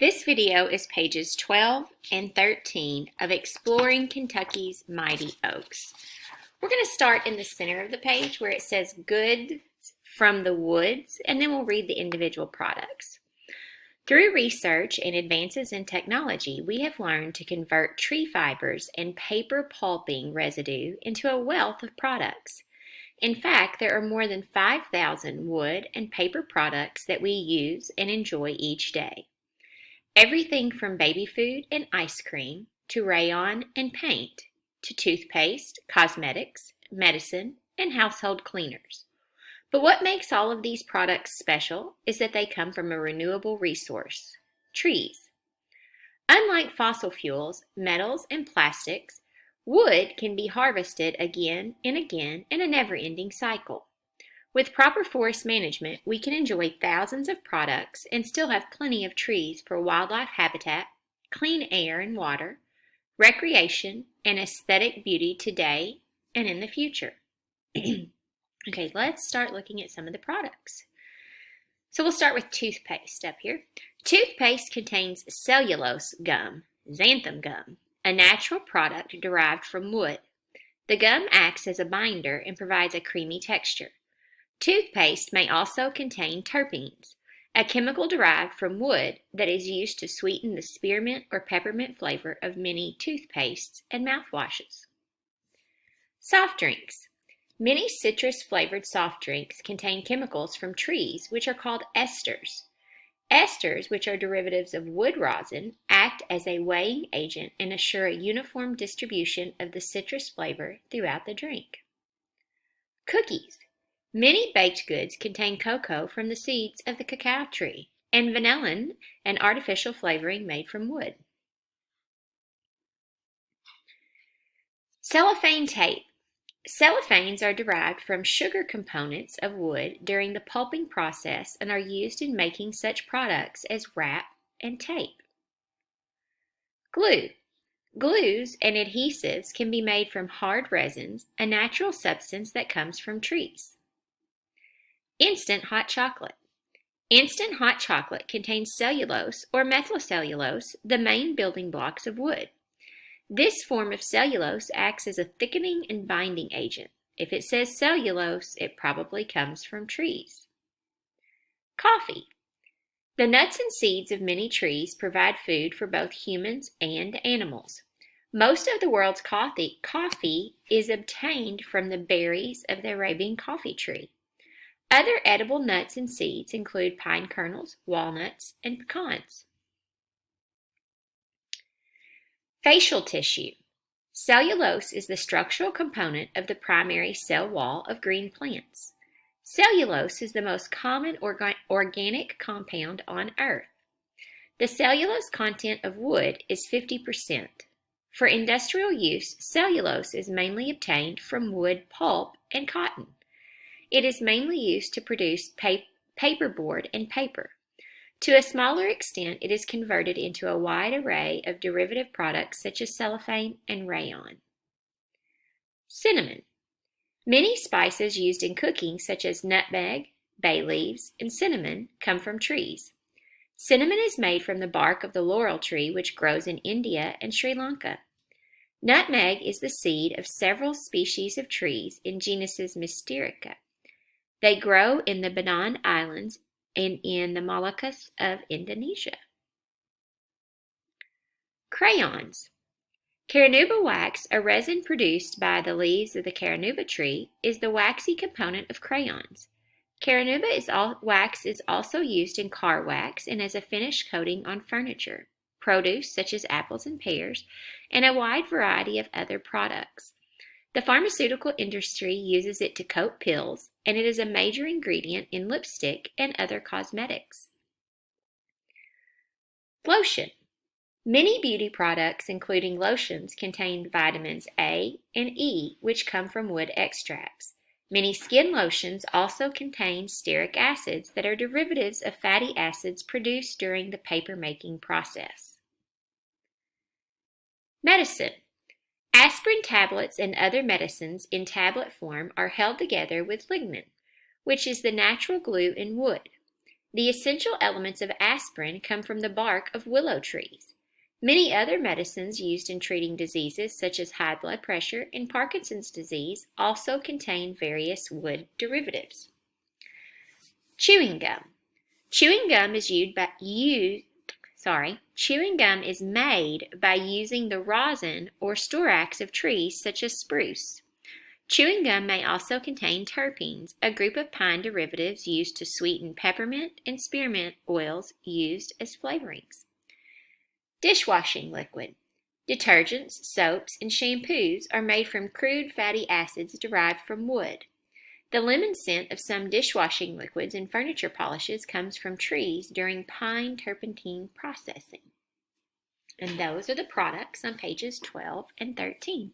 This video is pages 12 and 13 of Exploring Kentucky's Mighty Oaks. We're going to start in the center of the page where it says Goods from the Woods, and then we'll read the individual products. Through research and advances in technology, we have learned to convert tree fibers and paper pulping residue into a wealth of products. In fact, there are more than 5,000 wood and paper products that we use and enjoy each day. Everything from baby food and ice cream, to rayon and paint, to toothpaste, cosmetics, medicine, and household cleaners. But what makes all of these products special is that they come from a renewable resource, trees. Unlike fossil fuels, metals, and plastics, wood can be harvested again and again in a never-ending cycle. With proper forest management, we can enjoy thousands of products and still have plenty of trees for wildlife habitat, clean air and water, recreation, and aesthetic beauty today and in the future. Okay, let's start looking at some of the products. So we'll start with toothpaste up here. Toothpaste contains cellulose gum, xanthan gum, a natural product derived from wood. The gum acts as a binder and provides a creamy texture. Toothpaste may also contain terpenes, a chemical derived from wood that is used to sweeten the spearmint or peppermint flavor of many toothpastes and mouthwashes. Soft drinks. Many citrus-flavored soft drinks contain chemicals from trees which are called esters. Esters, which are derivatives of wood rosin, act as a weighing agent and assure a uniform distribution of the citrus flavor throughout the drink. Cookies. Many baked goods contain cocoa from the seeds of the cacao tree, and vanillin, an artificial flavoring made from wood. Cellophane tape. Cellophanes are derived from sugar components of wood during the pulping process and are used in making such products as wrap and tape. Glue. Glues and adhesives can be made from hard resins, a natural substance that comes from trees. Instant hot chocolate. Instant hot chocolate contains cellulose or methylcellulose, the main building blocks of wood. This form of cellulose acts as a thickening and binding agent. If it says cellulose, it probably comes from trees. Coffee. The nuts and seeds of many trees provide food for both humans and animals. Most of the world's coffee is obtained from the berries of the Arabian coffee tree. Other edible nuts and seeds include pine kernels, walnuts, and pecans. Facial tissue. Cellulose is the structural component of the primary cell wall of green plants. Cellulose is the most common organic compound on Earth. The cellulose content of wood is 50%. For industrial use, cellulose is mainly obtained from wood pulp and cotton. It is mainly used to produce paperboard and paper. To a smaller extent, it is converted into a wide array of derivative products such as cellophane and rayon. Cinnamon. Many spices used in cooking, such as nutmeg, bay leaves, and cinnamon, come from trees. Cinnamon is made from the bark of the laurel tree, which grows in India and Sri Lanka. Nutmeg is the seed of several species of trees in genuses Mysterica. They grow in the Banan Islands and in the Moluccas of Indonesia. Crayons. Carnauba wax, a resin produced by the leaves of the carnauba tree, is the waxy component of crayons. Carnauba wax is also used in car wax and as a finish coating on furniture, produce such as apples and pears, and a wide variety of other products. The pharmaceutical industry uses it to coat pills, and it is a major ingredient in lipstick and other cosmetics. Lotion. Many beauty products, including lotions, contain vitamins A and E, which come from wood extracts. Many skin lotions also contain stearic acids that are derivatives of fatty acids produced during the paper-making process. Medicine. Aspirin tablets and other medicines in tablet form are held together with lignin, which is the natural glue in wood. The essential elements of aspirin come from the bark of willow trees. Many other medicines used in treating diseases such as high blood pressure and Parkinson's disease also contain various wood derivatives. Chewing gum. Chewing gum is made by using the rosin or storax of trees such as spruce. Chewing gum may also contain terpenes, a group of pine derivatives used to sweeten peppermint and spearmint oils used as flavorings. Dishwashing liquid. Detergents, soaps, and shampoos are made from crude fatty acids derived from wood. The lemon scent of some dishwashing liquids and furniture polishes comes from trees during pine turpentine processing. And those are the products on pages 12 and 13.